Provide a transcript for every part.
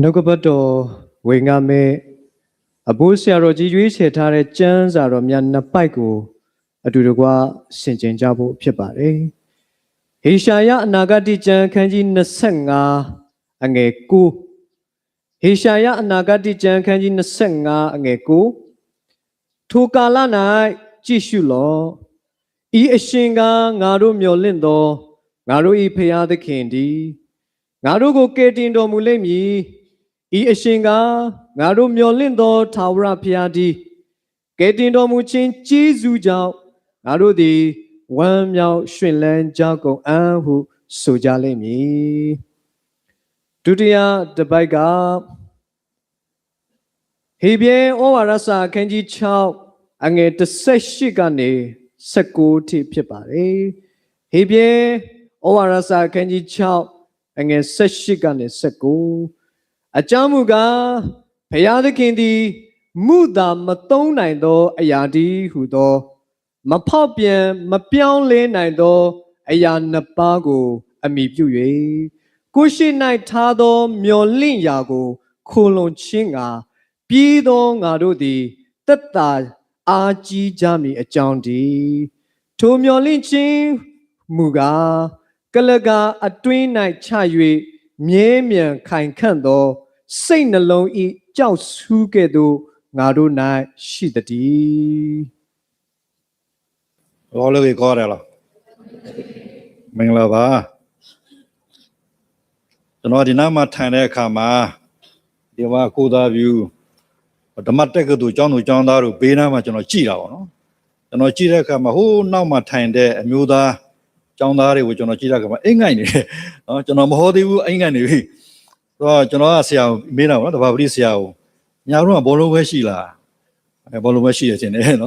Nokabato Wingame Abusia Roji Hetare Jans are Romian Napaiko Adurugua Sinjabo Pipare Hishaya Nagati Jan Kanji Nasenga Angeku Hishaya Nagati Jan Kanji Nasenga Angeku Tukalana Jishulo E Shinga Naru Myolindo Naru Ipea the Kendi Narugo Ketindo Mulemi E Shinga Naru Myolindo Tawra Piadi Ketindo Muchin Chizuja Naru di Wan Miao Shinlan Jago Anhu Sujalemi Dudia the Baiga Hebie Owarasa Kenji Chow Ange the Seshigane Sekoti Pipare Hebie Owarasa Kenji Chow Ange Seshigane Seko Ajamuga Payada Kendi Muda Matona do Ayadi Hudo Mapopian Mapion Le Naido Ayan Napago Amibu Kushi Night Tado Myolin Yago Kulon Chinga Pido Narudi Tata Aji Jami Ajandi To Myolin Ching Muga Galaga a twin night Chayui Miemian Kain Kando Saint alone eat Joust who gedo Naru night Shidadi All the way Corella Menglava The Nordinama Tane Kama Deva Koda view the Mateka to John Daru Bena Machano Chira. The Nochira Kama who now Matande and Muda John Dari which on a Chira Kama Ingani Janamahodi Ingani. So Janosia Mina, the Fabricio Yaru Bolo Weshila Bolo Weshi is in it.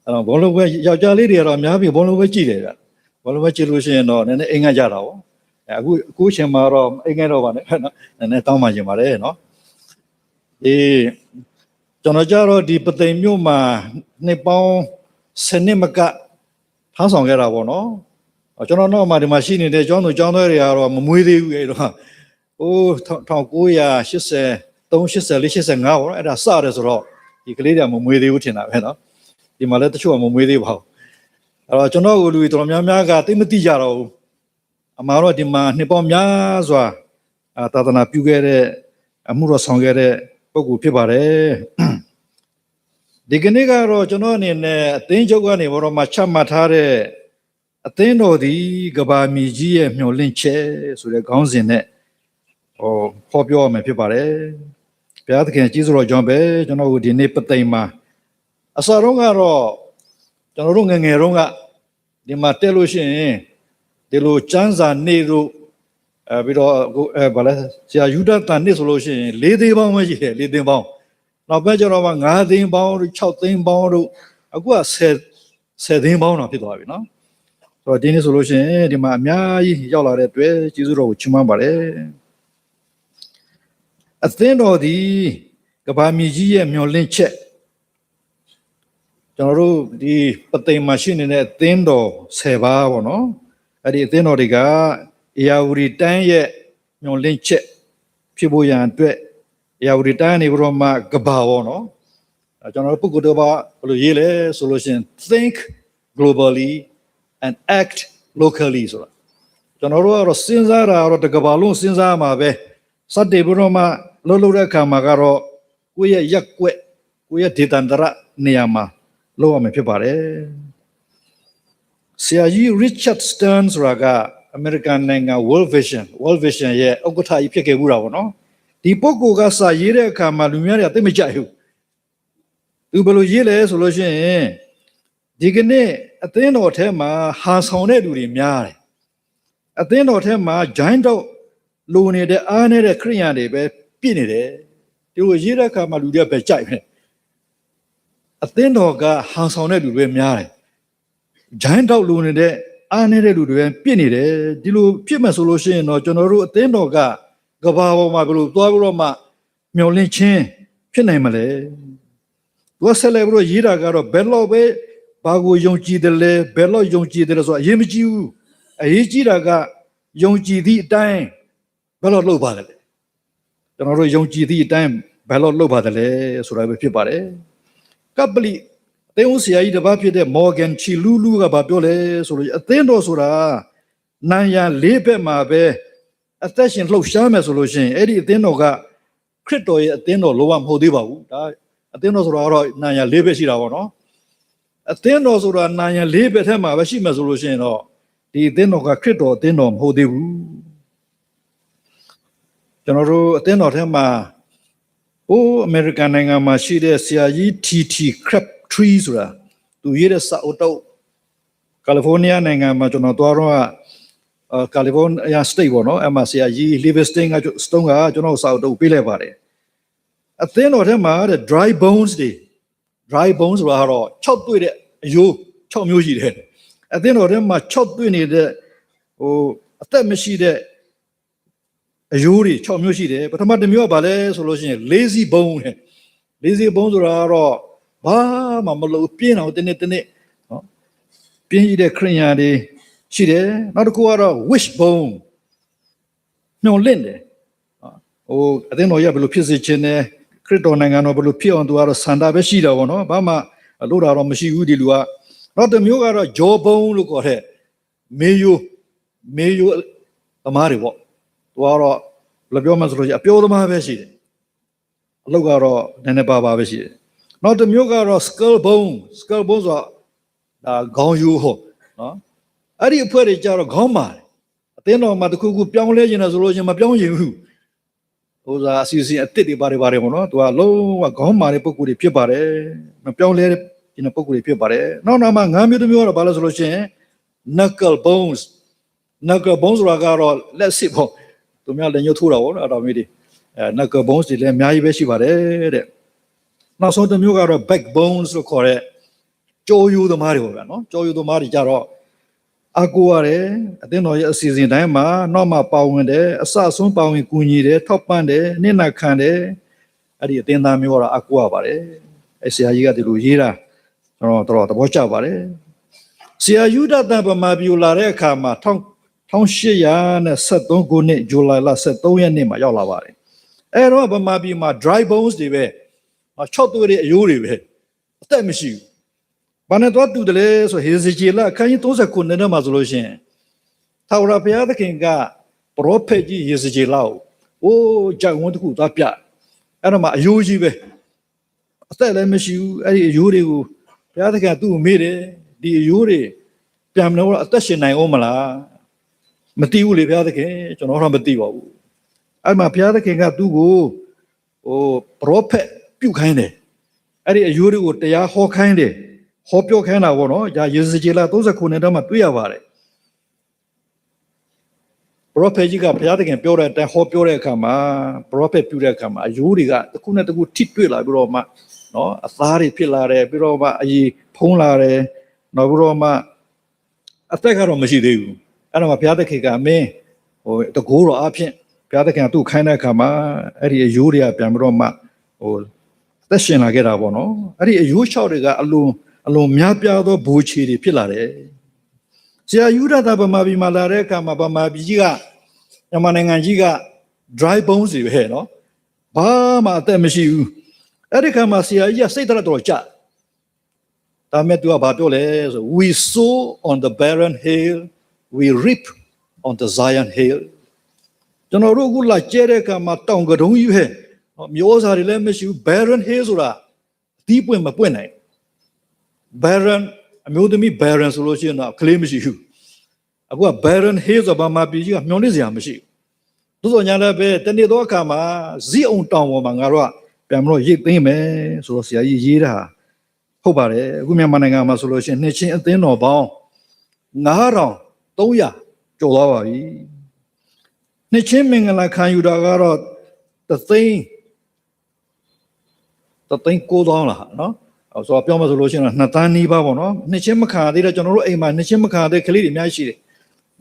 Bolo Yajali or Miabi Bolo Wechi. Bolo Wechi Lucian and Ingajaro. Kushamaro, Ingano, and Tamajimare, no? The Jonajaro di Patemuma, Nepal, Senemaca, Hansong Garavono. I don't know my machine in the John area or Mumudi. Oh, Tonguya, she said, don't she say, Lichis and now, and I saw this rock. You can lead them with you, Tina, you might let the show with you. I don't know, we told Yamaga, Timothy Jaro. Amaro di ma Nepal Yazwa, Tatana Pugere, Amuro Songere, Pogu Pibare. Diganiga Rojonon in Tinjogani or Machamatare, Ateno di Gabamiji and Molinche, so the guns in it, or Popio me Pibare, Piatkin Jizro Jombe, Jono di Nepatema. Asarongaro, Jonorunga Ronga, di Matelushin. Delo chanza nero Bido Bala Yuda Tani solution, Lady Bound, Lady Bound. Now better of a garden bound, chouting bound, a good said him bound of it, no? So Dini solution, the Mamia, Yola red way, Jizuro Chimambare. At the end of the Gabamiji and Molinche. General the Pate machine in a tendo, Seva or no? At the end of the guy, Yauri Tanya, no lynch, Pibuyan, Yauri Tanya from Gabaono. A general Pukudoba, Yele solution think globally and act locally. General Sinzara or the Gabalun Sinzama, Sade Buroma, Lolura Kamagaro, we are Yakwe, we are Titandra, Niama, Loa me Pipare. See Richard Stearns Raga, American Nanga World Vision, yeah, Ogota Ipeke Ura, no? The Poco Gasa Yere Kamalumia Timijahu. Ubalo Yele solution, Digene, at the end of Tema, has honored with him, yare. At the end of Tema, giant Lune de Anne de Kriande, Pinide, do a Yera Kamaludia Pechai. At the end of Ga, has honored with him, yare. Giant out lune de Anere and Pinny, Dilu Pima solution or General Tenoga, Gabao Maglu, Doroma, Myolin Chin, Pinamale. Was celebro Yira got a bellow way, Bago Yonji de Le, Bello Yonji de Razo, Yimju, a Yijiraga, Yonji di dying, Bello Lobale. ကျွန်တော်တို့ယုံကြည်သည့်အတိုင်းဘယ်လိုလုပ်ပါတယ်လဲဆိုတာပဲဖြစ်ပါတယ်ကပလီအသင်းဦးဆရာကြီးတစ်ပါးဖြစ်တဲ့ Morgan Chilulu ကဘာပြောလဲဆိုလို့အသင်းတော်ဆိုတာနိုင်ရလေးဘက်မှာပဲအသက်ရှင်လှုပ်ရှားမယ်ဆိုလို့ရှိရင်အဲ့ဒီအသင်းတော်ကခရစ်တော်ရဲ့အသင်းတော်လောကမဟုတ်သေးပါဘူးဒါအသင်းတော်ဆိုတာကတော့နိုင်ရလေးဘက်ရှိတာပေါ့နော်အသင်းတော်ဆိုတာနိုင်ရလေးဘက်ထဲမှာပဲရှိမယ်ဆိုလို့ရှိရင်တော့ဒီအသင်းတော်ကခရစ်တော်အသင်းတော်မဟုတ်သေးဘူးကျွန်တော်တို့အသင်းတော်ထဲမှာအမေရိကန်နိုင်ငံမှာရှိတဲ့ဆရာကြီး TT Crabtree ဆိုတာသူရေးတဲ့စာအုပ်တော့ကယ်လီဖိုးနီးယားနိုင်ငံမှာကျွန်တော်သွားတော့ကယ်လီဖိုးနီးယား state ပေါ့နော်အမှဆရာကြီး Livingston ကကျွန်တော်စာအုပ်တော့ပေးလိုက်ပါတယ်အသင်းတော်ထဲမှာတဲ့ dry bones ဆိုတာကတော့6တွေ့တဲ့အယိုး6မျိုးရှိတယ်အသင်းတော်ထဲမှာ6တွေ့နေတဲ့အသက်မရှိတဲ့အယိုးတွေ6မျိုးရှိတယ်ပထမတစ်မျိုးကဘာလဲဆိုလို့ရှိရင် lazy bone တဲ့ lazy bone ဆိုတာကတော့ဘာမှမလုပ်ပြင်းအောင်တနေ့နော်ပြင်းရတဲ့ခရင်ယာတွေရှိတယ်နောက်တစ်ခုကတော့ wish bone ညှော်လင့်တယ်အသင်းတော်ရဘယ်လိုဖြစ်စေချင်တယ်ခရစ်တော်နိုင်ငံတော်ဘယ်လိုဖြစ်အောင်သူကတော့စန္ဒပဲရှိတာပေါ့နော်ဘာမှလို့တာတော့မရှိဘူးဒီလူကနောက်တစ်မျိုးကတော့ jaw bone လို့ခေါ်တဲ့မေယိုသမားတွေပေါ့သူကတော့ဘယ်လိုပြောမှဆိုလို့ရှိရင်အပြောသမားပဲရှိတယ်အလုပ်ကတော့နည်းနည်းပါပဲရှိတယ်နောက်တစ်မျိုးကတော့ skull bone ဆိုတာဒါခေါင်းရိုးဟုတ်နော်အဲ့ဒီအဖွဲ့တွေကြတော့ခေါင်းမာတယ်အသင်းတော်မှာတခုခုပြောင်းလဲခြင်းနဲ့ဆိုလို့ရှိရင်မပြောင်းရင်ဘူးဟိုစားအစီအစဉ်အစ်စ်တွေပါတယ်ပေါ့နော်သူကလုံးဝခေါင်းမာတဲ့ပုံကိုယ်တွေဖြစ်ပါတယ်မပြောင်းလဲခြင်းတဲ့ပုံကိုယ်တွေဖြစ်ပါတယ်နောက်မှ၅မျိုးတစ်မျိုးကတော့ဘာလဲဆိုလို့ရှိရင် knuckle bones ဆိုတာကတော့လက်စစ်ပေါ့သူများလည်းညှို့ထိုးတာပေါ့နော်အဲ့တော်မျိုးတွေknuckle bones တွေလည်းအများကြီးပဲရှိပါတယ်တဲ့နောက်ဆုံးတစ်မျိုးကတော့ backbones လို့ခေါ်တဲ့ကြောရိုးသမားတွေပေါ့ဗျာနော်ကြောရိုးသမားတွေကြတော့အကူရတယ်အသင်းတော်ရဲ့အစီအစဉ်တိုင်းမှာနောက်မှပါဝင်တယ်အစအဆုံးပါဝင်ကူညီတယ်ထောက်ပံ့တယ်နှိမ့်နှခံတယ်အဲ့ဒီအသင်းသားမျိုးကတော့အကူရပါတယ်အဲ့ဆရာကြီးကဒီလိုရေးတာကျွန်တော်သဘောကျပါတယ်ဆရာယူဒတန်ဗမာပြူလာတဲ့အခါမှာ1873ခုနှစ်ဇူလိုင်လ23ရက်နေ့မှာရောက်လာပါတယ်အဲ့တော့ဗမာပြည်မှာ dry bones တွေပဲ6သွေးတွေအယိုးတွေပဲအသက်မရှိဘူးဘာနဲ့တော့တူတယ်လဲဆိုဟေဇကျေလအခန်းကြီး39နဲ့မှာဆိုလို့ရှိရင်ထာဝရဘုရားသခင်ကပရောဖက်ကြီးဟေဇကျေလကိုကြောက်ဝန်းတစ်ခုသွားပြအဲ့တော့မှအယိုးကြီးပဲအသက်လည်းမရှိဘူးအဲ့ဒီအယိုးတွေကိုဘုရားသခင်ကသူ့ကိုမေးတယ်ဒီအယိုးတွေပြန်မလို့အသက်ရှင်နိုင်အောင်မလားမသိဘူးလေဘုရားသခင်ကျွန်တော်တော့မသိပါဘူးအဲ့မှာဘုရားသခင်ကသူ့ကိုပရောဖက်ပြုတ်ခိုင်းတယ်အဲ့ဒီအယိုးတွေကိုတရားဟောခိုင်းတယ်ဟောပြောခိုင်းတာပေါ့နော်ဒါယေဇကျေလ39နဲ့တော့မှတွေ့ရပါတယ်ပရောဖက်ကြီးကဘုရားသခင်ပြောတဲ့အတိုင်းဟောပြောတဲ့အခါမှာပရောဖက်ပြုတဲ့အခါမှာအယိုးတွေကတစ်ခုနဲ့တစ်ခုထိတွေ့လာပြီးတော့မှနော်အသားတွေဖြစ်လာတယ်ပြီးတော့မှအည်ဖုံးလာတယ်နောက်ပြီးတော့မှအသက်ကတော့မရှိသေးဘူးအဲ့တော့မှဘုရားသခင်ကမင်းတကိုးတော်အဖြစ်ဘုရားသခင်ကသူ့ခိုင်းတဲ့အခါမှာအဲ့ဒီအယိုးတွေကပြန်ပြီးတော့မှသက်ရှင်လာခဲ့တာပေါ့နော်အဲ့ဒီအယိုးလျှောက်တွေကအလွန်များပြားသောဘူချီတွေဖြစ်လာတယ်ဆရာယူဒတာဗမာပြည်မှာလာတဲ့အခါမှာဗမာပြည်ကြီးကမြန်မာနိုင်ငံကြီးက dry bones တွေပဲနော်ဘာမှအသက်မရှိဘူးအဲ့ဒီခါမှာဆရာကြီးကစိတ်တော်ကြဒါမဲ့သူကဘာပြောလဲဆို we sow on the barren hill we reap on the Zion hill ကျွန်တော်တို့ကလာကျဲတဲ့အခါမှာတောင်ကတုံးကြီးပဲမျိုးစားတွေလည်းမရှိဘူး barren hill ဆိုတာအသီးပွင့်မပွင့်နိုင်barren အမျိုးသမီး barren ဆိုလို့ရှိရင်တော့ကလေးမရှိဘူးအခုက barren hill ဆိုဘာမှပြည်ကြီးကမျောနေစရာမရှိဘူးသို့တော်ညာလည်းပဲတနေ့တော့အခါမှာဇီးအောင်တောင်ပေါ်မှာငါတို့ကပြန်မလို့ရိတ်သိမ်းမယ်ဆိုတော့ဆရာကြီးရေးတာဟုတ်ပါတယ်အခုမြန်မာနိုင်ငံမှာဆိုလို့ရှိရင်နှစ်ချင်းအသင်းတော်ပေါင်း9300ကျော်သွားပါပြီနှစ်ချင်းမင်္ဂလာခံယူတာကတော့3,900လားနော်ဆိုတော့ပြောမှဆိုလို့ရှိရင်2 သန်းနီးပါးပေါ့နော်နှစ်ချင်းမခံသေးတဲ့ကျွန်တော်တို့အိမ်မှာနှစ်ချင်းမခံတဲ့ကလေးတွေအများကြီးရှိတယ်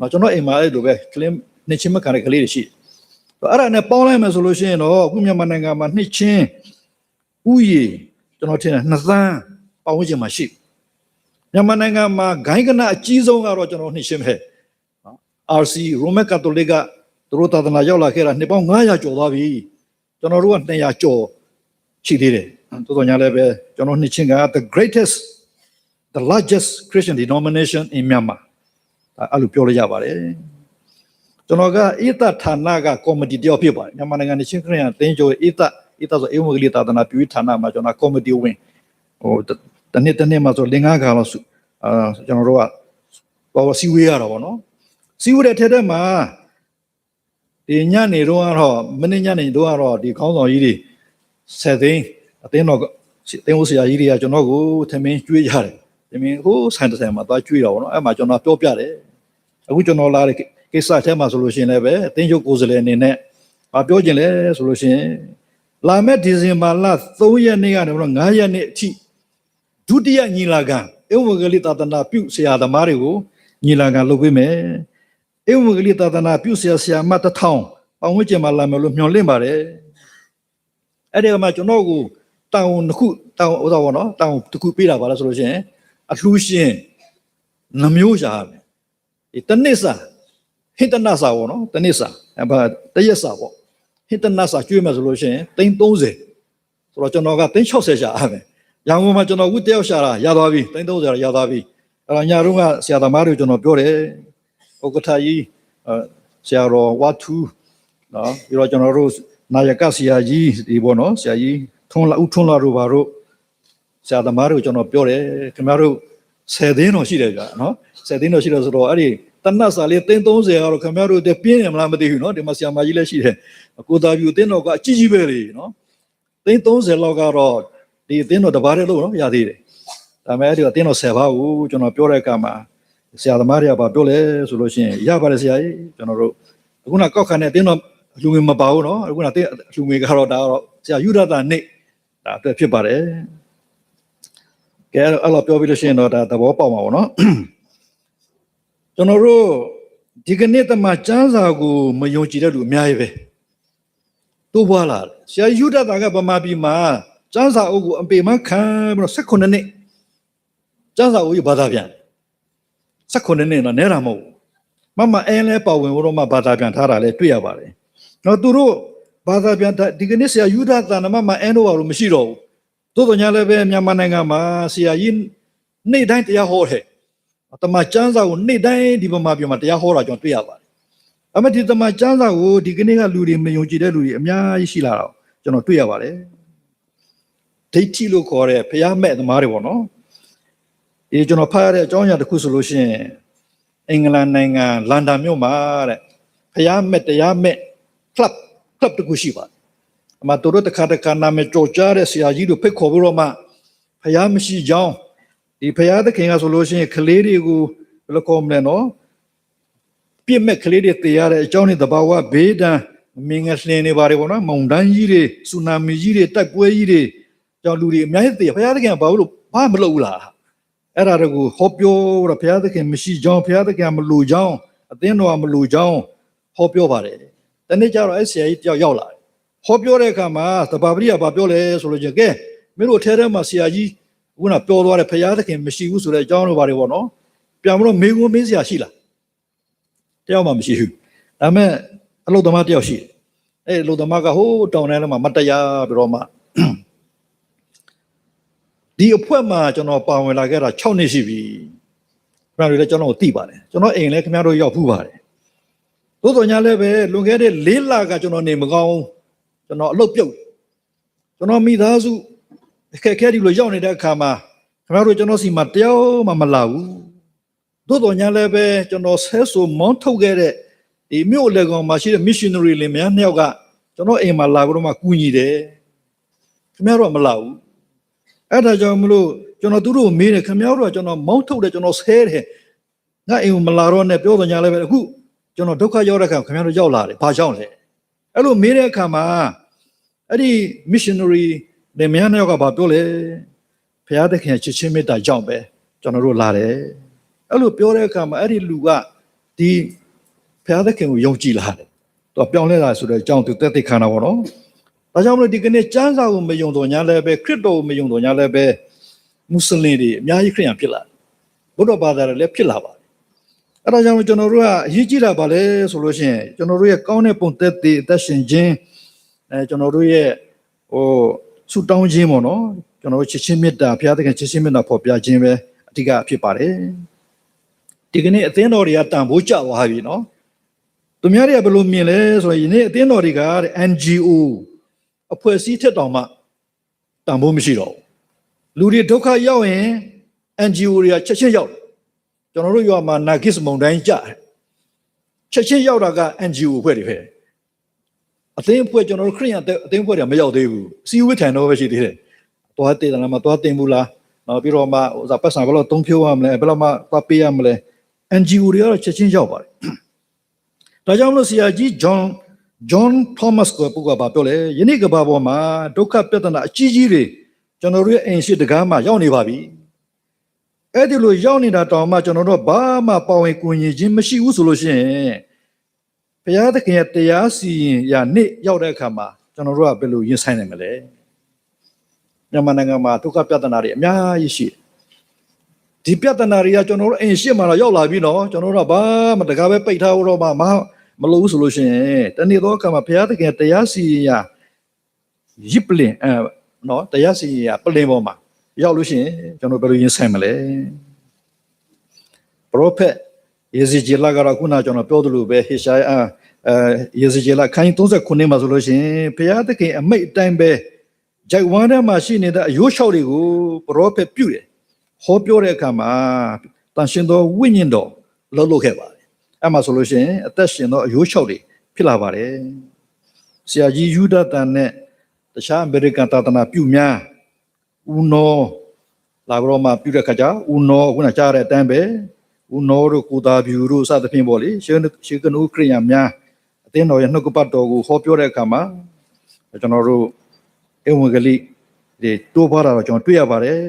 ။ကျွန်တော်အိမ်မှာအဲ့လိုပဲကလေးနှစ်ချင်းမခံတဲ့ကလေးတွေရှိတယ်။အဲ့ဒါနဲ့ပေါင်းလိုက်မယ်ဆိုလို့ရှိရင်တော့အခုမြန်မာနိုင်ငံမှာနှစ်ချင်းဥယျာဉ်ကျွန်တော်ထင်တယ်2 သန်းပတ်ဝန်းကျင်မှာရှိ။မြန်မာနိုင်ငံမှာဂိုင်းကနအကြီးဆုံးကတော့ကျွန်တော်နှစ်ချင်းပဲ။ RC Roman Catholic ကသူတို့သာသနာရောက်လာခဲ့တာနှစ်ပေါင်း900ကျော်သွားပြီ ကျွန်တော်တို့က200ကျော်ရှိသေးတယ်တိုးတော်ညာလည်းပဲကျွန်တော်နှစ်ချင်းက the greatest the largest Christian denomination in Myanmar အဲ့လိုပြောလို့ရပါတယ်ကျွန်တော်ကဣတဌာနကကော်မတီတယောက်ဖြစ်ပါတယ်မြန်မာနိုင်ငံနှစ်ချင်းခရစ်ယာန်တင်းကျော်ဣတဆိုအေဝံဂေလိသာသနာပြုဌာနမှာကျွန်တော်ကော်မတီဝင်ဟိုတနေ့မှာဆို5ခါလောက်ကျွန်တော်တို့ကပေါ်စီဝေးရတော့ဗောနော်စီဝေးတဲ့ထက်တဲ့မှာဒီညနေတော့ကတော့မနေ့ညနေတော့ကတော့ဒီခေါင်းဆောင်ကြီးတွေဆက်သိန်းအတင်းတော်တင်းဦးဆရာကြီးတွေကကျွန်တော်ကိုထမင်းကျွေးကြတယ်ထမင်းဟိုဆိုင်တဆိုင်မှာသွားကျွေးတာဗောနော်အဲ့မှာကျွန်တော်ပြောပြတယ်အခုကျွန်တော်လာတဲ့ကိစ္စထဲမှာဆိုလို့ရှိရင်လည်းပဲအတင်းချုပ်ကိုယ်စားလှယ်အနေနဲ့ပြောခြင်းလဲဆိုလို့ရှိရင်လာမယ့်ဒီဇင်ဘာလ3ရက်နေ့ကနေတော့9ရက်နေ့အထိဒုတိယညီလာခံဧဝံဂေလိသာသနာပြုဆရာသမားတွေကိုညီလာခံလုပ်ပေးမယ်ဧဝံဂေလိသာသနာပြုဆရာမ1000ပတ်ဝန်းကျင်မှာလာမယ်လို့မျှော်လင့်ပါတယ်အဲ့ဒီမှာကျွန်တော်ကိုတောင်းတစ်ခုတောင်းဥသောဘောနော်တောင်းတစ်ခုပေးတာပါလားဆိုလို့ရှိရင်အလှူရှင်နှမျိုးရှာရမယ်ဒီတနစ်စာဟိတနစာဘောနော်တနစ်စာတရက်စာပေါ့ဟိတနစာကျွေးမယ်ဆိုလို့ရှိရင်330ဆိုတော့ကျွန်တော်က360ရှာရမယ်ရန်ကုန်မှာကျွန်တော်ဝတ်တယောက်ရှာတာရသွားပြီ330ရသွားပြီအဲ့တော့ညတော့ကဆရာသမားတွေကျွန်တော်ပြောတယ်ဥက္ကဋ္ဌကြီးဆရာတော်ဝါထူးနော်ပြီးတော့ကျွန်တော်တို့နာယကဆရာကြီးဒီပေါ့နော်ဆရာကြီးထွန်းလာဦးထွန်းလာတို့ဘာတို့ဆရာသမားတို့ကျွန်တော်ပြောတယ်ခင်ဗျားတို့10သိန်းတော့ရှိတယ်ကြာနော်10သိန်းတော့ရှိတယ်ဆိုတော့အဲ့ဒီတနတ်စာလေး330ကတော့ခင်ဗျားတို့တပြင်းနေမလားမသိဘူးနော်ဒီမှာဆရာမကြီးလည်းရှိတယ်ကိုသားပြူတင်းတော်ကအကြီးကြီးပဲလေနော်330လောက်ကတော့ဒီတင်းတော်တပါးတည်းလို့နော်ရသေးတယ်ဒါပေမဲ့အဲ့ဒီကတင်းတော်10ပါးကိုကျွန်တော်ပြောတဲ့အခါမှာဆရာသမားတွေကပြောလဲဆိုလို့ရှိရင်ရပါတယ်ဆရာကြီးကျွန်တော်တို့အခုနကောက်ခံတဲ့တင်းတော်လူငွေမပါဘူးနော်အခုနတင်းလူငွေကတော့ဒါတော့ဆရာယူရတာနေဒါအတွက်ဖြစ်ပါတယ်ကဲအဲ့လိုပြောပြီးလို့ရှိရင်တော့ဒါသဘောပေါက်မှာပေါ့နော်ကျွန်တော်တို့ဒီကနေ့တမကျမ်းစာကိုမယုံကြည်တဲ့လူအများကြီးပဲတိုးပွားလာတယ်ဆရာယူရတာကဗမာပြည်မှာကျမ်းစာအုပ်ကိုအပေမခံပြီးတော့18နှစ်ကျမ်းစာအုပ်ကြီးဘာသာပြန်18နှစ်တော့နဲတာမဟုတ်မမအင်းလဲပါဝင်တော့မှဘာသာပြန်ထားတာလဲတွေ့ရပါတယ်နော်သူတို့ဘာသာပြန်ဒီကနေ့ဆရာယူဒတာနမအင်းတော့ဘာလို့မရှိတော့ဘူးသို့တော်ညာလည်းပဲမြန်မာနိုင်ငံမှာဆရာကြီးနေ့တိုင်းတရားဟောတယ်တမကျမ်းစာကိုနေ့တိုင်းဒီဗမာပြည်မှာတရားဟောတာကျွန်တော်တွေ့ရပါတယ်အမဒီတမကျမ်းစာကိုဒီကနေ့ကလူတွေမယုံကြည်တဲ့လူတွေအများကြီးရှိလာတော့ကျွန်တော်တွေ့ရပါတယ်ဒိဋ္ဌိလို့ခေါ်တဲ့ဖျားမဲ့သမားတွေပေါ့နော်ကျွန်တော်ဖတ်ရတဲ့အကြောင်းအရာတစ်ခုဆိုလို့ရှိရင်အင်္ဂလန်နိုင်ငံလန်ဒန်မြို့မှာတဲ့ဖျားမဲ့တရားမဲ့ club တစ်ခုရှိပါတယ်အမတို့တခါနာမည်ကြော်ကြားတဲ့ဆရာကြီးတို့ဖိတ်ခေါ်ပြီးတော့မှဖျားမရှိကြောင်းဒီဖျားသခင်ကဆိုလို့ရှိရင်ကလေးတွေကိုဘယ်လိုခေါ်မလဲနော်ပြစ်မဲ့ကလေးတွေတရားတဲ့အကြောင်းနဲ့တဘာဝဘေးဒဏ်မင်းငယ်လှင်းနေပါတယ်ပေါ့နော်မုန်တိုင်းကြီးတွေဆူနာမီကြီးတွေတိုက်ပွဲကြီးတွေကြောင့်လူတွေအများကြီးသေဘုရားသခင်ကဘာလို့မလုပ်ဘူးလားအဲ့ဒါတကူဟောပြောတော့ဘုရားသခင်မရှိကြောင်းဘုရားသခင်မလူကြောင်းအသင်းတော်ကမလူကြောင်းဟောပြောပါတယ်တနေ့ကျတော့အဲ့ဆရာကြီးတယောက်ရောက်လာတယ်ဟောပြောတဲ့အခါမှာတပါပရိယဘာပြောလဲဆိုလို့ချင်းကဲမင်းတို့ထဲထဲမှာဆရာကြီးခုနပြောသွားတယ်ဘုရားသခင်မရှိဘူးဆိုတဲ့အကြောင်းတွေပါတယ်ပေါ့နော်ပြန်ပြီးတော့မေကွန်းမင်းဆရာရှိလားတယောက်မှမရှိဘူးဒါပေမဲ့အလုသမားတယောက်ရှိတယ်အဲ့အလုသမားကဟိုးတောင်ထဲမှာမတရားပြီးတော့မှဒီအဖွဲ့မှာကျွန်တော်ပါဝင်လာခဲ့တာ6နှစ်ရှိပြီခင်ဗျားတို့လည်းကျွန်တော်ကိုသိပါတယ်ကျွန်တော်အိမ်လည်းခင်ဗျားတို့ရောက်ဖူးပါတယ်သို့တော်ညာလည်းပဲလွန်ခဲ့တဲ့4လကကျွန်တော်နေမကောင်းကျွန်တော်အလုပ်ပြုတ်ကျွန်တော်မိသားစုအခက်အခဲဒီလိုရောက်နေတဲ့အခါမှာခင်ဗျားတို့ကျွန်တော်စီမှာတယောက်မှမလာဘူးသို့တော်ညာလည်းပဲကျွန်တော်ဆဲဆိုမောင်းထုတ်ခဲ့တဲ့ဒီမြို့လေကောင်မှာရှိတဲ့ missionary တွေများနှစ်ယောက်ကကျွန်တော်အိမ်မှာလာပြီးတော့မှကူညီတယ်ခင်ဗျားတို့မလာဘူးအဲ့ဒါကြောင့်မလို့ကျွန်တော်သူတို့မေးတယ်ခင်ဗျားတို့ကကျွန်တော်မောင်းထုတ်တယ်ကျွန်တော်ဆဲတယ်ငါအိမ်ကိုမလာတော့နဲ့ပြောတော်ညာလည်းပဲအခုကျွန်တော်ဒုက္ခရောက်တဲ့အခါခင်ဗျားတို့ရောက်လာတယ်ဘာကြောင့်လဲအဲ့လိုမေးတဲ့အခါမှာအဲ့ဒီ missionary တွေများနှစ်ယောက်ကဘာပြောလဲဘုရားသခင်ချစ်ချင်းမေတ္တာကြောင့်ပဲကျွန်တော်တို့လာတယ်အဲ့လိုပြောတဲ့အခါမှာအဲ့ဒီလူကဒီဘုရားသခင်ကိုယုံကြည်လာတယ်သူပြောင်းလဲလာဆိုတဲ့အကြောင်းသူသက်သေခံတာပေါ့နော်ဒါကြောင့်မလို့ဒီကနေ့ကျမ်းစာကိုမယုံတော်ညာလည်းပဲခရစ်တော်ကိုမယုံတော်ညာလည်းပဲမွတ်စလင်တွေအများကြီးခရစ်ယာန်ဖြစ်လာတယ်ဘုရားဘာသာလည်းဖြစ်လာပါတယ်အဲ့ဒါကြောင့်ကျွန်တော်တို့ကအရေးကြီးတာပါလဲဆိုလို့ရှိရင်ကျွန်တော်တို့ရဲ့ကောင်းတဲ့ပုံသက်သေအသက်ရှင်ခြင်း ကျွန်တော်တို့ရဲ့ဆူတောင်းခြင်းပေါ့နော်ကျွန်တော်တို့ချစ်ချင်းမေတ္တာဘုရားသခင်ချစ်ချင်းမေတ္တာဖော်ပြခြင်းပဲအဓိကဖြစ်ပါတယ်ဒီကနေ့အသင်းတော်တွေကတန်ဖိုးကျသွားပြီနော်သူများတွေကဘယ်လိုမြင်လဲဆိုရင်ဒီနေ့အသင်းတော်တွေက NGO အဖွဲ့အစည်းထက်တောင်မှတန်ဖိုးမရှိတော့ဘူးလူတွေဒုက္ခရောက်ရင် NGO တွေကချက်ချင်းရောက်တယ်ကျွန်တော်တို့ရွာမှာနာဂစ်မုန်တိုင်းကြတယ်ချက်ချင်းရောက်တာက NGO အဖွဲ့တွေပဲအသင်းအဖွဲ့ကျွန်တော်တို့ခရိယန်အသင်းအဖွဲ့တွေမရောက်သေးဘူးစီဝိထိုင်တော့ပဲရှိသေးတယ်သွားတည်တယ်လားမသွားတင်ဘူးလားနောက်ပြီးတော့မှပတ်စံဘယ်လိုသုံးဖြိုးရမလဲဘယ်လိုမှသွားပေးရမလဲ NGO တွေကတော့ချက်ချင်းရောက်ပါတယ်ဒါကြောင့်မလို့ဆရာကြီး John Thomas ကပုဂ္ဂိုလ်ပါပြောလေယနေ့ကဘာပေါ်မှာဒုက္ခပြဿနာအကြီးကြီးတွေကျွန်တော်တို့ရဲ့အိမ်ရှိတကားမှာရောက်နေပါပြီအဲ့ဒီလိုရောက်နေတာတောင်မှကျွန်တော်တို့ဘာမှပါဝင်ကူညီခြင်းမရှိဘူးဆိုလို့ရှိရင်ဘုရားသခင်ရဲ့တရားစီရင်ရာနေ့ရောက်တဲ့အခါမှာကျွန်တော်တို့ကဘယ်လိုရင်ဆိုင်နိုင်မလဲမြန်မာနိုင်ငံမှာဒုက္ခပြဿနာတွေအများကြီးရှိဒီပြဿနာတွေကကျွန်တော်တို့အိမ်ရှိမှတော့ရောက်လာပြီနော်ကျွန်တော်တို့ကဘာမှတကားပဲပိတ်ထားတော့မှမလို့ဆိုလို့ရှိရင်တနေ့တော့အခါမှာဘုရားသခင်တရားစီရင်ရာရစ်ပလင်နော်တရားစီရင်ရာပလင်ပေါ်မှာရောက်လို့ရှိရင်ကျွန်တော်ဘယ်လိုရင်ဆိုင်မလဲပရောဖက်ယေဇေကျေလကတော့ခုနကျွန်တော်ပြောသလိုပဲဟေရှာယယေဇေကျေလခန်းကြီး39မှာဆိုလို့ရှိရင်ဘုရားသခင်အမိန့်အတိုင်းပဲဂျိုက်ဝမ်းထဲမှာရှိနေတဲ့အယိုးလျှောက်တွေကိုပရောဖက်ပြုတယ်ဟောပြောတဲ့အခါမှာတန်ရှင်သောဝိညာဉ်တော်လှုပ်ခဲ့ပါတယ်အဲ့မှာဆိုလို့ရှိရင်အသက်ရှင်သောအယိုးလျှောက်တွေဖြစ်လာပါတယ်ဆရာကြီးယူဒတန်နဲ့တခြားအမေရိကန်သာသနာပြုများဦးနောလာပြီးတော့မှပြုတဲ့ခါကျဦးနောခုနကြားတဲ့အတိုင်းပဲဦးနောတို့ကိုသားပြူတို့စသဖြင့်ပေါ့လေရှေကနုခရိယာများအသင်းတော်ရဲ့နှုတ်ကပတ်တော်ကိုဟောပြောတဲ့အခါမှာကျွန်တော်တို့အဝံဂလိတွေတိုးပွားတာတော့ကျွန်တော်တွေ့ရပါတယ်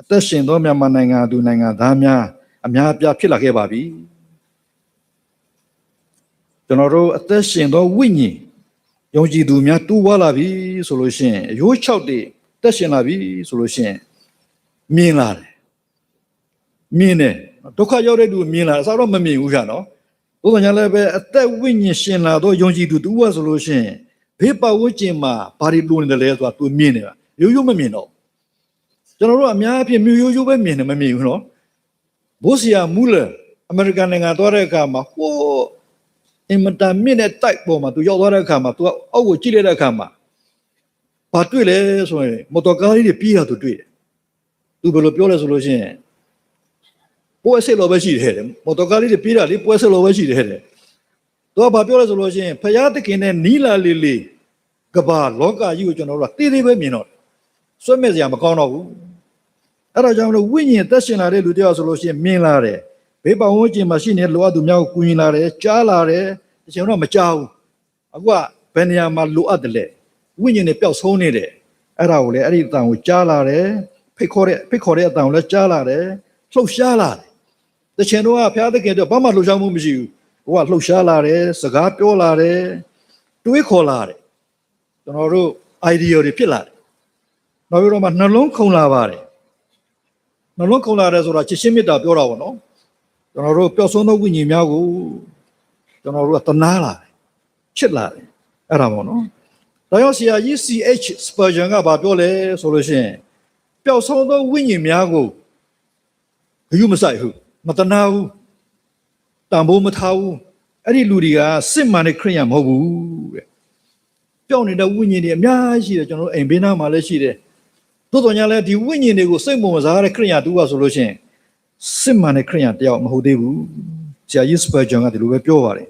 အသက်ရှင်သောမြန်မာနိုင်ငံသူနိုင်ငံသားများအများအပြားဖြစ်လာခဲ့ပါပြီကျွန်တော်တို့အသက်ရှင်သောဝိညာဉ်ယုံကြည်သူများတိုးပွားလာပြီဆိုလို့ရှိရင်အယိုး6တွေတက်ရှင်လာပြီဆိုလို့ရှိရင်မြင်လာတယ်မြင်တယ်ဒုက္ခရောက်တဲ့သူမြင်လာအစားတော့မမြင်ဘူးကြာနော်ဘုရားညာလည်းပဲအသက်ဝိညာဉ်ရှင်လာတော့ယုံကြည်သူတူဝဆိုလို့ရှိရင်ဘေးပတ်ဝန်းကျင်မှာဘာတွေလိုနေတယ်လဲဆိုတာသူမြင်နေတာရိုးရိုးမမြင်တော့ကျွန်တော်တို့အများအပြားမြို့ရိုးရိုးပဲမြင်တယ်မမြင်ဘူးနော်ဘိုးစီယာမူလအမေရိကန်နိုင်ငံသွားတဲ့အခါမှာဟိုအင်မတန်မြင့်တဲ့တိုက်ပေါ်မှာသူရောက်သွားတဲ့အခါမှာသူကအောက်ကိုကြည့်လိုက်တဲ့အခါမှာဘာတွေ့လဲဆိုရင်မော်တော်ကားလေးတွေပြေးတာသူတွေ့တယ်သူဘယ်လိုပြောလဲဆိုလို့ရှိရင်ပွဲဆက်လို့ပဲရှိတယ်မော်တော်ကားလေးတွေပြေးတာလေပွဲဆက်လို့ပဲရှိတယ်သူကဘာပြောလဲဆိုလို့ရှိရင်ဖယားသခင်နဲ့နီးလာလေးကဘာလောကကြီးကိုကျွန်တော်တို့ကတေးသေးပဲမြင်တော့ဆွဲမဲ့စရာမကောင်းတော့ဘူးအဲ့ဒါကြောင့်လို့ဝိညာဉ်သက်ရှင်လာတဲ့လူတယောက်ဆိုလို့ရှိရင်မြင်လာတယ်ဘေးပတ်ဝန်းကျင်မှာရှိနေတဲ့လိုအပ်သူများကိုကူညီလာတယ်ကြားလာတယ်တချင်တော့မကြားဘူးအခုကဘယ်နေရာမှာလိုအပ်တယ်လဲဝိညာဉ်နဲ့ပျောက်ဆုံးနေတယ်အဲ့ဒါကိုလည်းအဲ့ဒီအတန်ကိုကြားလာတယ်ဖိတ်ခေါ်တဲ့အတန်ကိုလည်းကြားလာတယ်လှုပ်ရှားလာတယ်တချင်တော့ဘုရားသခင်တော့ဘာမှလှုပ်ရှားမှုမရှိဘူးဟိုကလှုပ်ရှားလာတယ်စကားပြောလာတယ်တွေးခေါ်လာတယ်ကျွန်တော်တို့ idea တွေဖြစ်လာတယ်နောက်ပြီးတော့မှနှလုံးခုန်လာပါတယ်နှလုံးခုန်လာတယ်ဆိုတာချစ်ချင်းမေတ္တာပြောတာပေါ့နော်ကျွန်တော်တို့ပျောက်ဆုံးသောဝိညာဉ်များကိုကျွန်တော်တို့ကတနာလာတယ်ချစ်လာတယ်အဲ့ဒါပေါ့နော်ဒါကြောင့်ဆရာကြီး CH Spurgeon ကဘာပြောလဲဆိုလို့ရှိရင်ပျောက်ဆုံးသောဝိညာဉ်များကိုဂရုမစိုက်ဘူးမတနာဘူးတန်ဖိုးမထားဘူးအဲ့ဒီလူတွေကစစ်မှန်တဲ့ခရိယာန်မဟုတ်ဘူးတဲ့ပျောက်နေတဲ့ဝိညာဉ်တွေအများကြီးရှိတယ်ကျွန်တော်တို့အိမ်ဘေးနားမှာလည်းရှိတယ်သို့တော်ညာလည်းဒီဝိညာဉ်တွေကိုစိတ်မဝင်စားတဲ့ခရိယာန်တူကဆိုလို့ရှိရင်စစ်မှန်တဲ့ခရိယာန်တယောက်မဟုတ်သေးဘူးဆရာကြီး Spurgeon ကဒီလိုပဲပြောပါတယ်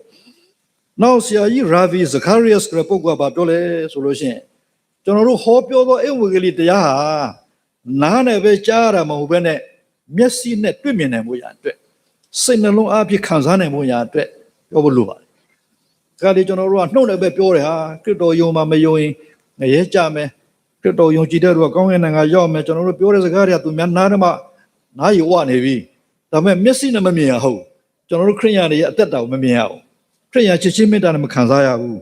နောက်ဆရာကြီး Ravi Zacharias ကပုဂ္ဂိုလ်ကပြောလဲဆိုလို့ရှိရင်ကျွန်တော်တို့ဟောပြောသောအဝိဂလိတရားဟာနားနဲ့ပဲကြားရတာမဟုတ်ဘဲနဲ့မျက်စိနဲ့တွေ့မြင်နိုင်မှုရာအတွက်စိတ်နှလုံးအားဖြင့်ခံစားနိုင်မှုရာအတွက်ပြောဖို့လိုပါတယ်။ဒါကြတဲ့ကျွန်တော်တို့ကနှုတ်နဲ့ပဲပြောတယ်ဟာခရစ်တော်ယုံမှမယုံရင်ငရဲကြမယ်ခရစ်တော်ယုံကြည်တဲ့သူကကောင်းကင်နိုင်ငံရောက်မယ်ကျွန်တော်တို့ပြောတဲ့စကားတွေကသူများနားထဲမှာနားယူဝနေပြီဒါပေမဲ့မျက်စိနဲ့မမြင်ရဟုတ်ကျွန်တော်တို့ခရိယန်တွေရဲ့အသက်တာကိုမမြင်ရဘူးခရိယန်ချစ်ချင်းမေတ္တာနဲ့မခံစားရဘူး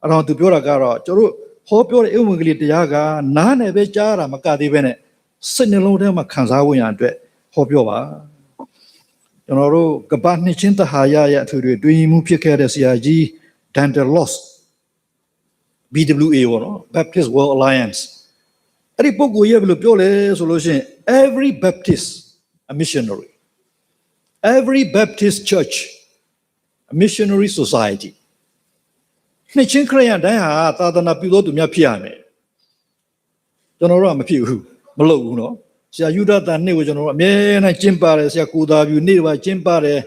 အဲ့တော့သူပြောတာကတော့ကျွန်တော်တို့ဟောပြောတဲ့ဧဝံဂေလိတရားကနားနဲ့ပဲကြားရတာမကသေးပဲနဲ့စိတ်နှလုံးထဲမှာခံစားဝင်ရအတွက်ဟောပြောပါကျွန်တော်တို့ကပ္ပနှစ်ချင်းတဟာရရဲ့အထွေထွေတွင်မှုဖြစ်ခဲ့တဲ့ဆရာကြီး Dantelos BWA ပေါ့နော် Baptist World Alliance အဲ့ဒီပုဂ္ဂိုလ်ရဲ့ဘယ်လိုပြောလဲဆိုလို့ရှိရင် every Baptist a missionary every Baptist church a missionary society နှစ်ချင်းခရစ်ယာန်တိုင်းဟာသာသနာပြုသောသူများဖြစ်ရမယ်ကျွန်တော်တို့ကမဖြစ်ဘူးမလုပ်ဘူးเนาะဆရာယူဒတာနေ့ကိုကျွန်တော်တို့အမြဲတမ်းကျင့်ပါတယ်ဆရာကိုသာပြူနေ့ပါကျင့်ပါတယ်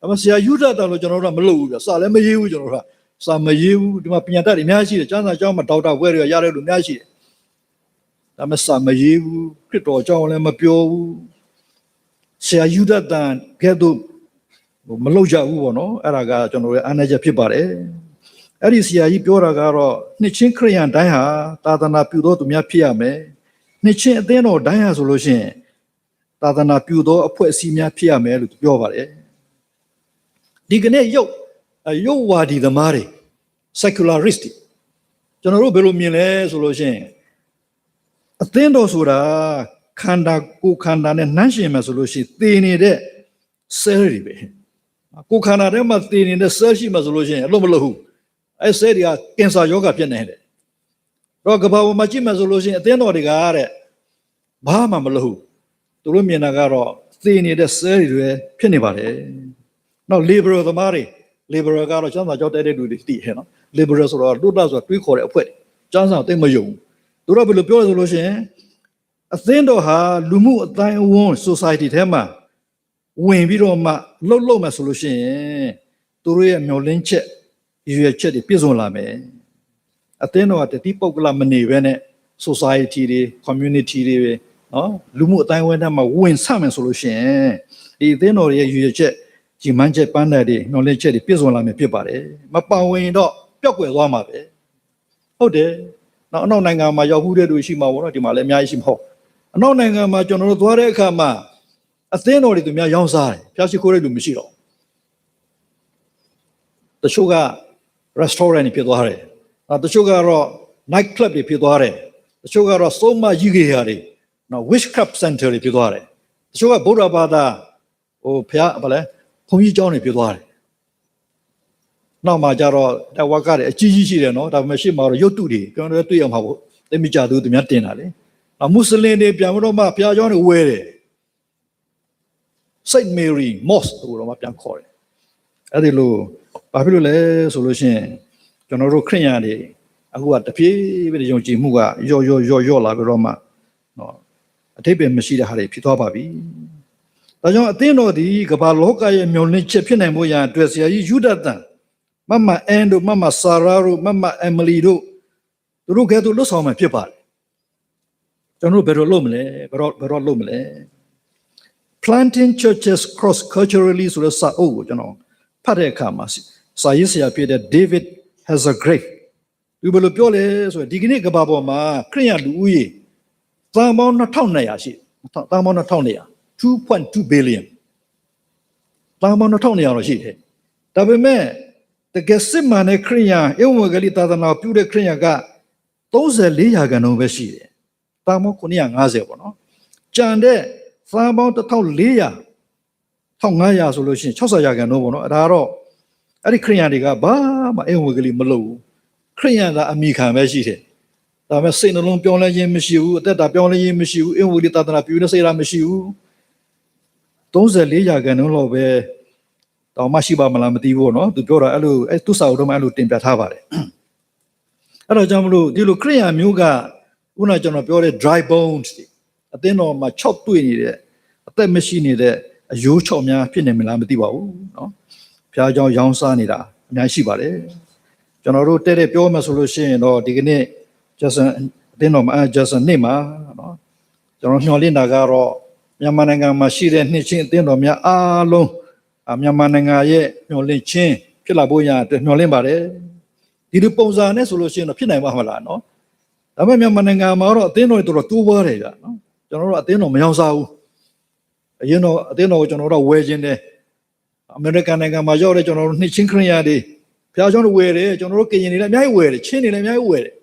အမဆရာယူဒတာလို့ကျွန်တော်တို့ကမလုပ်ဘူးပြစာလည်းမရေးဘူးကျွန်တော်တို့ကစာမရေးဘူးဒီမှာပညာတတ်တွေအများကြီးရှိတယ်ကျမ်းစာကျောင်းမှာဒေါက်တာဘွဲတွေကရတဲ့လူအများကြီးရှိတယ်ဒါမှစာမရေးဘူးခရစ်တော်အကြောင်းလည်းမပြောဘူးဆရာယူဒတာကဲ့သို့မလုပ်ကြဘူးပေါ့နော်အဲ့ဒါကကျွန်တော်ရဲ့အားနည်းချက်ဖြစ်ပါတယ်အဲ့ဒီဆရာကြီးပြောတာကတော့နှစ်ချင်းခရိယန်တိုင်းဟာသာသနာပြုသောသူများဖြစ်ရမယ်နှစ်ချင်းအသင်းတော်တိုင်းဟာဆိုလို့ရှိရင်သာသနာပြုသောအဖွဲ့အစည်းများဖြစ်ရမယ်လို့ပြောပါတယ်ဒီကနေ့ရုပ်ဝါဒီသမားတွေ secularist ကျွန်တော်တို့ဘယ်လိုမြင်လဲဆိုလို့ရှိရင်အသင်းတော်ဆိုတာခန္ဓာကိုယ်ခန္ဓာနဲ့နှမ်းရှင်မယ်ဆိုလို့ရှိရင်သေနေတဲ့ cell တွေပဲကိုယ်ခန္ဓာထဲမှာသေနေတဲ့ cell ရှိမှဆိုလို့ရှိရင်အလို့မလို့ဘူးအဲ့ cell တွေကကင်ဆာရောဂါဖြစ်နေတယ်တော့ကမ္ဘာပေါ်မှာကြည့်မှဆိုလို့ရှိရင်အသင်းတော်တွေကတဲ့ဘာမှမလို့ဘူးသူတို့မြင်တာကတော့သေနေတဲ့ cell တွေဖြစ်နေပါတယ်နောက် liberal သမားတွေ liberal ကတော့ကျမ်းစာကြောက်တဲ့လူတွေသိဟဲ့နော် liberal ဆိုတော့တို့တာဆိုတွေးခေါ်တဲ့အဖွဲ့ကျမ်းစာသိမယုံသူတို့ဘယ်လိုပြောလဲဆိုလို့ရှိရင်အသင်းတော်ဟာလူမှုအတိုင်းအဝန်း society ထဲမှာဝင်ပြီးတော့မှလှုပ်မှဆိုလို့ရှိရင်သူတို့ရဲ့မျှော်လင့်ချက်ရည်ရွယ်ချက်တွေပြည့်စုံလာမယ်အသင်းတော်ကတတိပုဂ္ဂလမနေဘဲနဲ့ society တွေ community တွေပဲနော်လူမှုအတိုင်းအဝန်းထဲမှာဝင်ဆမယ်ဆိုလို့ရှိရင်ဒီအသင်းတော်ရဲ့ရည်ရွယ်ချက်ကြီးမှန်းချက်ပန်းတဲ့တွေမျှော်လင့်ချက်တွေပြည့်စုံလာမယ်ဖြစ်ပါတယ်မပန်ဝင်တော့ပျောက်ကွယ်သွားမှာပဲဟုတ်တယ်နောက်အနောက်နိုင်ငံမှာရောက်ခုတဲ့လူရှိမှာပေါ့နော်ဒီမှာလည်းအများကြီးရှိမှာဟုတ်အနောက်နိုင်ငံမှာကျွန်တော်တို့သွားတဲ့အခါမှာအသင်းတော်တွေသူများရောင်းစားတယ်ဖျားရှိခိုးတဲ့လူမရှိတော့တချို့က restaurant တွေဖြစ်သွားတယ်တချို့ကတော့ night club တွေဖြစ်သွားတယ်တချို့ကတော့စုံမကြီးကြီးတွေနော် witchcraft center တွေဖြစ်သွားတယ်တချို့ကဗုဒ္ဓဘာသာဖျားဘာလဲဘုန်းကြီးကျောင်းတွေဖြစ်သွားတယ်နောက်မှကျတော့တဝါကတွေအကြီးကြီးရှိတယ်နော်ဒါပေမဲ့ရှေ့မှာတော့ရုပ်တုတွေကျွန်တော်တို့တွေ့ရမှာပေါ့သိမကြသူသူများတင်တာလေမွတ်စလင်တွေပြန်တော့မှဘုရားကျောင်းတွေဝဲတယ်Saint Mary Mosque တို့တော့မှပြန်ခေါ်တယ်အဲ့ဒီလိုဘာဖြစ်လို့လဲဆိုလို့ရှိရင်ကျွန်တော်တို့ခရိယန်တွေအခုကတဖြည်းဖြည်းယုံကြည်မှုကယော့လာပြီးတော့မှနော်အထိပ္ပယ်မရှိတဲ့ဟာတွေဖြစ်သွားပါပြီဒါကြောင့်အသင်းတော်ဒီကမ္ဘာလောကရဲ့မျှော်လင့်ချက်ဖြစ်နိုင်ဖို့ရန်အတွက်ဆရာကြီးယူဒတန်မမအန်တို့မမဆာရာတို့မမအမလီတို့သူတို့ကဲသူလွတ်ဆောင်မှဖြစ်ပါတယ်ကျွန်တော်တို့ဘယ်လိုလုပ်မလဲဘယ်တော့လုပ်မလဲ planting churches cross culturally ဆိုတဲ့စာအုပ်ကိုကျွန်တော်ဖတ်တဲ့အခါမှာစာရေးဆရာဖြစ်တဲ့ David Hazelgrave သူဘယ်လိုပြောလဲဆိုတော့ဒီကနေ့ကမ္ဘာပေါ်မှာခရိယန်လူဦးရေသန်းပေါင်း2200ရှိသန်းပေါင်း2200 2.2 billion သန်းပေါင်း2200တော့ရှိတယ်ဒါပေမဲ့တကယ်စစ်မှန်တဲ့ခရိယန်ဧဝံဂေလိသာသနာပြုတဲ့ခရိယန်က34%ပဲရှိတယ်သန်းပေါင်း950ပေါ့နော်ကြံတဲ့သန်းပေါင်း1400 1500ဆိုလို့ရှိရင်60%ပေါ့နော်ဒါတော့အဲ့ဒီခရိယန်တွေကဘာမှဧဝံဂေလိမလုပ်ဘူးခရိယန်ကအမိခံပဲရှိတယ်ဒါပေမဲ့စိတ်နှလုံးပြောင်းလဲခြင်းမရှိဘူးအသက်တာပြောင်းလဲခြင်းမရှိဘူးဧဝံဂေလိသာသနာပြုတဲ့စိတ်ဓာတ်မရှိဘူး34%လောက်ပဲတောင်မရှိပါမလားမသိဘူးเนาะသူပြောတာအဲ့လိုအဲ့သူစာအုပ်တော့မှအဲ့လိုတင်ပြထားပါတယ်အဲ့တော့ကြောင့်မလို့ဒီလိုခရိယာမျိုးကခုနကျွန်တော်ပြောတဲ့ dry bones အသင်းတော်မှာချော့တွေ့နေတဲ့အသက်မရှိနေတဲ့အယိုးချော့များဖြစ်နေမလားမသိပါဘူးเนาะဘုရားကျောင်းရောင်းစားနေတာအများရှိပါတယ်ကျွန်တော်တို့တဲ့ပြောမှဆိုလို့ရှိရင်တော့ဒီကနေ့ Jason အသင်းတော်မှာ Jason နေ့မှာเนาะကျွန်တော်ညှော်လင့်တာကတော့မြန်မာနိုင်ငံမှာရှိတဲ့နှစ်ချင်းအသင်းတော်များအားလုံးမြန်မာနိုင်ငံရဲ့မျှော်လင့်ခြင်းဖြစ်လာဖို့ရအတွက်မျှော်လင့်ပါတယ်ဒီလိုပုံစံနဲ့ဆိုလို့ရှိရင်တော့ဖြစ်နိုင်မှာမလားနော်ဒါပေမဲ့မြန်မာနိုင်ငံမှာတော့အသင်းတော်တွေတော်တော်တိုးပွားတယ်ဗျာနော်ကျွန်တော်တို့အသင်းတော်မရောက်စားဘူးအရင်တော့အသင်းတော်ကိုကျွန်တော်တို့ဝယ်ခြင်းတယ်အမေရိကန်နိုင်ငံမှာရောက်တဲ့ကျွန်တော်တို့နှစ်ချင်းခရိယာတွေဖျားချောင်းတွေဝယ်တယ်ကျွန်တော်တို့ကရင်တွေလည်းအများကြီးဝယ်တယ်ချင်းတွေလည်းအများကြီးဝယ်တယ်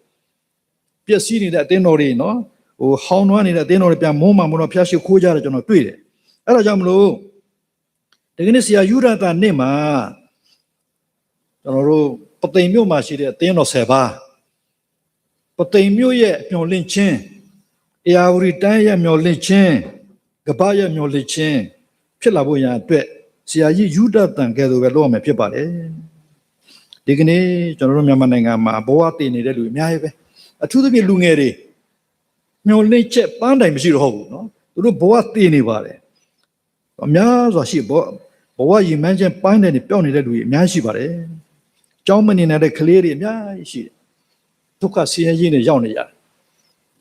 ပျက်စီးနေတဲ့အသင်းတော်တွေနော်ဟောင်းနွားနေတဲ့အသင်းတော်တွေပြန်မုန်းမှမလို့ဖျားရှိခိုးကြတယ်ကျွန်တော်တွေ့တယ်အဲ့ဒါကြောင့်မလို့ဒီကနေ့ဆရာယူရတာနေ့မှာကျွန်တော်တို့ပသိမ်မြို့မှာရှိတဲ့အသင်းတော်10ပါး ပသိမ်မြို့ရဲ့မျောလင့်ချင်းအေယာဝတီတိုင်းရဲ့မျောလင့်ချင်းကပ္ပရဲ့မျောလင့်ချင်းဖြစ်လာဖို့ရန်အတွက်ဆရာကြီးယူဒတန်ကဲ့သို့ပဲလုပ်ရမယ်ဖြစ်ပါတယ်ဒီကနေ့ကျွန်တော်တို့မြန်မာနိုင်ငံမှာဘဝတည်နေတဲ့လူအများကြီးပဲအထူးသဖြင့်လူငယ်တွေမျောလင့်ချက်ပန်းတိုင်မရှိတော့ဘူးနော်သူတို့ဘဝတည်နေပါတယ်အများစွာရှိဘဝရည်မှန်းချက်ပိုင်းတဲ့ပျောက်နေတဲ့လူတွေအများရှိပါတယ်ကျောင်းမနေနိုင်တဲ့ကလေးတွေအများကြီးရှိတယ်ဒုက္ခဆင်းရဲခြင်းတွေရောက်နေရတယ်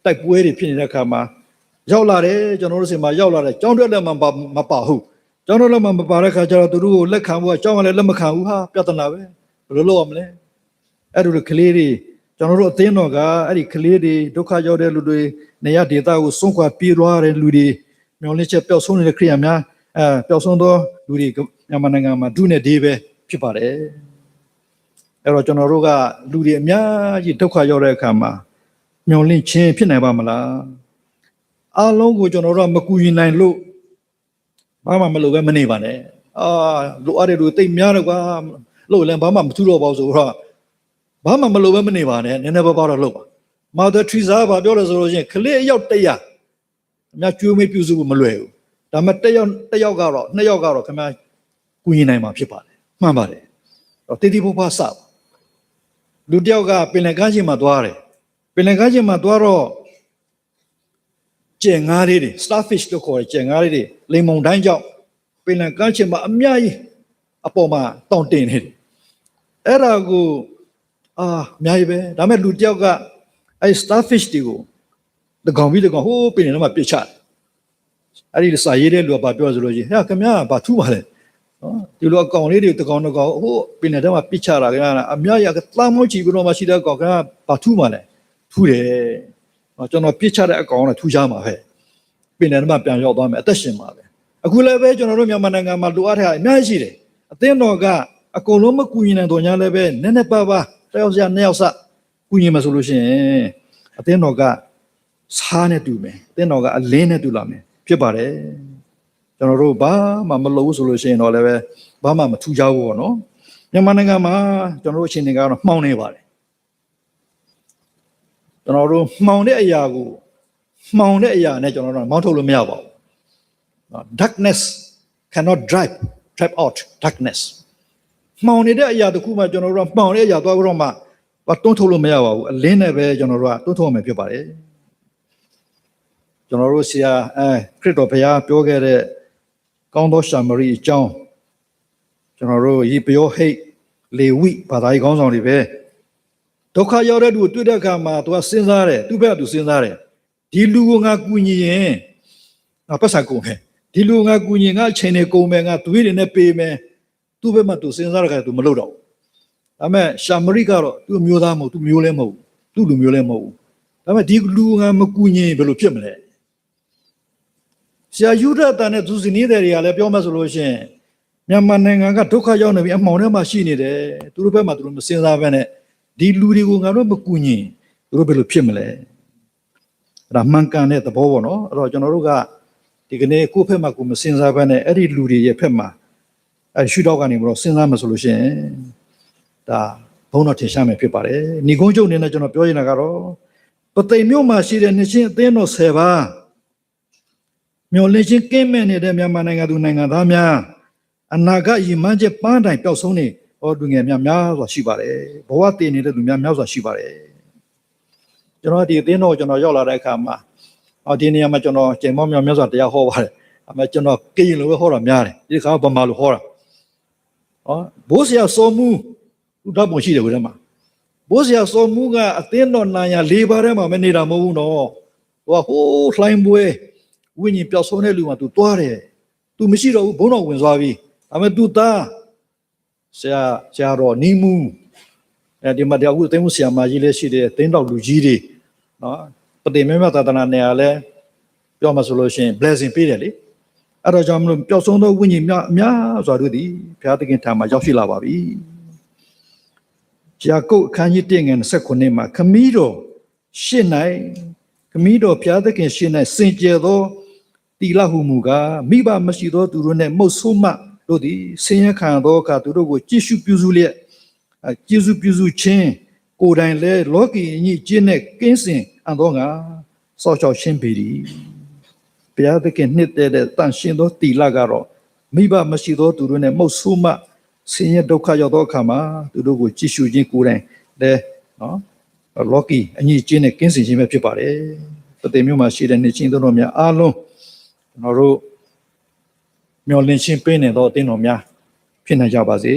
တိုက်ပွဲတွေဖြစ်နေတဲ့အခါမှာရောက်လာတယ်ကျွန်တော်တို့စီမှာရောက်လာတယ်ကျောင်းတွက်လည်းမပါဘူးကျောင်းတွက်လည်းမပါတဲ့အခါကျတော့သူတို့ကိုလက်ခံဖို့ကျောင်းကလည်းလက်မခံဘူးဟာပြဿနာပဲဘယ်လိုလုပ်ရမလဲအဲ့လိုကလေးတွေကျွန်တော်တို့အသင်းတော်ကအဲ့ဒီကလေးတွေဒုက္ခရောက်တဲ့လူတွေနေရဒေသကိုစွန့်ခွာပြေးသွားတဲ့လူတွေမျောလင့်ချက်ပျောက်ဆုံးနေတဲ့ခရိယာများပျောက်ဆုံးသောလူတွေမြန်မာနိုင်ငံမှာဒုနဲ့ဒေးပဲဖြစ်ပါတယ်အဲ့တော့ကျွန်တော်တို့ကလူတွေအများကြီးဒုက္ခရောက်တဲ့အခါမှာမျောလင့်ခြင်းဖြစ်နိုင်ပါမလားအားလုံးကိုကျွန်တော်တို့ကမကူညီနိုင်လို့ဘာမှမလုပ်ပဲမနေပါနဲ့လိုအပ်တဲ့လူတိတ်များတယ်ကွာလို့လည်းဘာမှမထူတော့ပါဘူးဆိုတော့ဘာမှမလုပ်ပဲမနေပါနဲ့နည်းနည်းပါးပါးတော့လုပ်ပါမာသာထရီဇာဘာပြောလို့ဆိုလို့ချင်းကလေးအယောက်100အများကျွေးမေးပြုစုဖို့မလွယ်ဘူးဒါပေမဲ့1ယောက်ကတော့2ယောက်ကတော့ခင်ဗျာကူညီနိုင်မှာဖြစ်ပါတယ်မှန်ပါတယ်တော့တိတိပပစပါလူတယောက်ကပင်လယ်ကမ်းခြေမှာသွားတယ်ပင်လယ်ကမ်းခြေမှာသွားတော့ကျင်ငါးလေးတွေ starfish လို့ခေါ်တဲ့ကျင်ငါးလေးတွေလိမ်မုံတိုင်းကြောင့်ပင်လယ်ကမ်းခြေမှာအများကြီးအပေါ်မှာတောင့်တင်နေတယ်အဲ့ဒါကိုအများကြီးပဲဒါပေမဲ့လူတယောက်ကအဲ့ starfish တွေကိုတကောင်ပြီးတကောင်ဟိုးပင်လယ်ထဲမှာပြစ်ချတယ်အဲ့ဒီစာရေးတဲ့လူကဘာပြောဆိုလို့ရှိရင်ဟဲ့ခင်ဗျာဘာထူးပါလဲနော်ဒီလိုအကောင်လေးတွေတကောင်တကောင်ဟိုးပင်လယ်ထဲမှာပြစ်ချတာခင်ဗျာအများကြီးကတမ်းမောချီပြီးတော့မှရှိတဲ့ကောင်ခင်ဗျာဘာထူးပါလဲထူးတယ်ကျွန်တော်ပြစ်ချတဲ့အကောင်ကထူးခြားမှာပဲပင်လယ်ထဲမှာပြန်ရောက်သွားမယ်အသက်ရှင်မှာပဲအခုလည်းပဲကျွန်တော်တို့မြန်မာနိုင်ငံမှာလိုအပ်တဲ့အများကြီးရှိတယ်အသင်းတော်ကအကုန်လုံးမကူညီနိုင်တော့ညာလည်းပဲနည်းနည်းပါးပါးတစ်ယောက်စနှစ်ယောက်စကူညီမှာဆိုလို့ရှိရင်အသင်းတော်ကစားနဲ့တူမယ်အသင်းတော်ကအလင်းနဲ့တူလာမယ်ဖြစ်ပါတယ်ကျွန်တော်တို့ဘာမှမလုပ်ဘူးဆိုလို့ရှိရင်တော့လည်းပဲဘာမှမထူးခြားဘူးပေါ့နော်မြန်မာနိုင်ငံမှာကျွန်တော်တို့အချင်းတွေကတော့မှောင်နေပါတယ်ကျွန်တော်တို့မှောင်တဲ့အရာကိုမှောင်တဲ့အရာနဲ့ကျွန်တော်တို့မောင်းထုတ်လို့မရပါဘူး darkness cannot drive out darkness မှောင်နေတဲ့အရာတခုမှကျွန်တော်တို့မှောင်တဲ့အရာသွားပြီးတော့မှတွန်းထုတ်လို့မရပါဘူးအလင်းနဲ့ပဲကျွန်တော်တို့ကတွန်းထုတ်ရမယ်ဖြစ်ပါတယ်ကျွန်တော်တို့ဆရာခရစ်တော်ဘုရားပြောခဲ့တဲ့ကောင်းသောရှာမရိအကြောင်းကျွန်တော်တို့ယေဘယောဟိတ်လေဝိဘာသာရေးခေါင်းဆောင်တွေပဲဒုက္ခရောက်တဲ့လူကိုတွေ့တဲ့အခါမှာသူကစဉ်းစားတယ်သူ့ဘက်ကသူစဉ်းစားတယ်ဒီလူကိုငါကူညီရင်ငါပတ်စံကုန်မယ်ဒီလူငါကူညီငါအချိန်တွေကုန်မယ်ငါသွေးတွေနဲ့ပေးမယ်သူ့ဘက်မှာသူစဉ်းစားတဲ့အခါသူမလုပ်တော့ဘူးဒါပေမဲ့ရှာမရိကတော့သူ့မျိုးသားမဟုတ်သူ့မျိုးလည်းမဟုတ်သူ့လူမျိုးလည်းမဟုတ်ဘူးဒါပေမဲ့ဒီလူငါမကူညီဘယ်လိုဖြစ်မလဲဆရာယူဒတာနဲ့သူစနေတယ်တွေကလည်းပြောမှဆိုလို့ရှိရင်မြန်မာနိုင်ငံကဒုက္ခရောက်နေပြီအမှောင်ထဲမှာရှိနေတယ်သူတို့ဘက်မှာသူတို့မစဉ်းစားဘဲနဲ့ဒီလူတွေကိုငါတို့မကူညီသူတို့ဘယ်လိုဖြစ်မလဲအဲ့ဒါမှန်ကန်တဲ့သဘောပေါ့နော်အဲ့တော့ကျွန်တော်တို့ကဒီကနေ့ကိုယ့်ဘက်မှာကိုမစဉ်းစားဘဲနဲ့အဲ့ဒီလူတွေရဲ့ဘက်မှာအဲ့ရှုတော့ကနေမလို့စဉ်းစားမှဆိုလို့ရှိရင်ဒါဘုံတော်ထင်ရှားမယ်ဖြစ်ပါတယ်ညီကုန်းချုပ်အနေနဲ့ကျွန်တော်ပြောချင်တာကတော့ပသိမ်မြို့မှာရှိတဲ့နှစ်ချင်းအသင်းတော်10ပါးမျော်လင့်ခြင်းကင်းမဲ့နေတဲ့မြန်မာနိုင်ငံသူနိုင်ငံသားများအနာဂတ်ရည်မှန်းချက်ပန်းတိုင်ပျောက်ဆုံးနေဟောလူငယ်များစွာရှိပါတယ်ဘဝတည်နေတဲ့လူများစွာရှိပါတယ်ကျွန်တော်ဒီအသင်းတော်ကျွန်တော်ရောက်လာတဲ့အခါမှာဒီနေရာမှာကျွန်တော်ကျင်မောမြောင်များစွာတရားဟောပါတယ်အမေကျွန်တော်ကရင်လိုပဲဟောတာများတယ်ဒီခါဗမာလိုဟောတာဘိုးဆရာစောမူသူဓာတ်ပုံရှိတယ်ဘယ်ထဲမှာဘိုးဆရာစောမူကအသင်းတော်နိုင်ရ၄ပါးထဲမှာမနေတာမဟုတ်ဘူးနော်ဟိုလှိုင်းပွဲဝိညာဉ်ပျောက်ဆုံးတဲ့လူမှာ तू တွားတယ် तू မရှိတော့ဘူးဘုန်းတော်ဝင်သွားပြီဒါပေမဲ့ तू သားဆရာတော်နီမူဒီမှာတရားဥသိမ်းမှုဆရာမကြီးလည်းရှိတယ်တင်းတော်လူကြီးတွေနော်ပတိမေမသာသနာနေရာလဲပြောမှဆိုလို့ရှိရင် blessing ပေးတယ်လေအဲ့တော့ကြောင့်မလို့ပျောက်ဆုံးသောဝိညာဉ်များစွာတို့သည်ဘုရားသခင်ထံမှာရောက်ရှိလာပါပြီယာကုပ်အခန်းကြီး1ငယ်29မှာခမည်းတော်ရှင်း၌ခမည်းတော်ဘုရားသခင်ရှင်း၌စင်ကြယ်သောတီလဟုမူကားမိဘမရှိသောသူတို့နှင့်မုတ်ဆိုးမတို့သည်ဆင်းရဲခံသောအခါသူတို့ကိုကြည်ရှုပြုစုလျက်ကျေးဇူးပြုစုခြင်း ကိုယ်တိုင်လဲလောကီအညီကျင့်တဲ့ကင်းစင်အံသောငါစောက်ရှောက်ရှင်းပေသည်ဘုရားသခင်နှစ်တဲ့တန်ရှင်းသောတီလကတော့မိဘမရှိသောသူတို့နဲ့မုတ်ဆိုးမှဆင်းရဲဒုက္ခရောက်သောအခါမှာသူတို့ကိုကြည့်ရှုခြင်းကိုယ်တိုင်လဲနော်လောကီအညီကျင့်တဲ့ကင်းစင်ခြင်းပဲဖြစ်ပါတယ်တသိမျိုးမှာရှိတဲ့နေချင်းတို့များအားလုံးကျွန်တော်တို့မျောလင့်ခြင်းပေးနေသောအသင်းတော်များဖြစ်နိုင်ကြပါစေ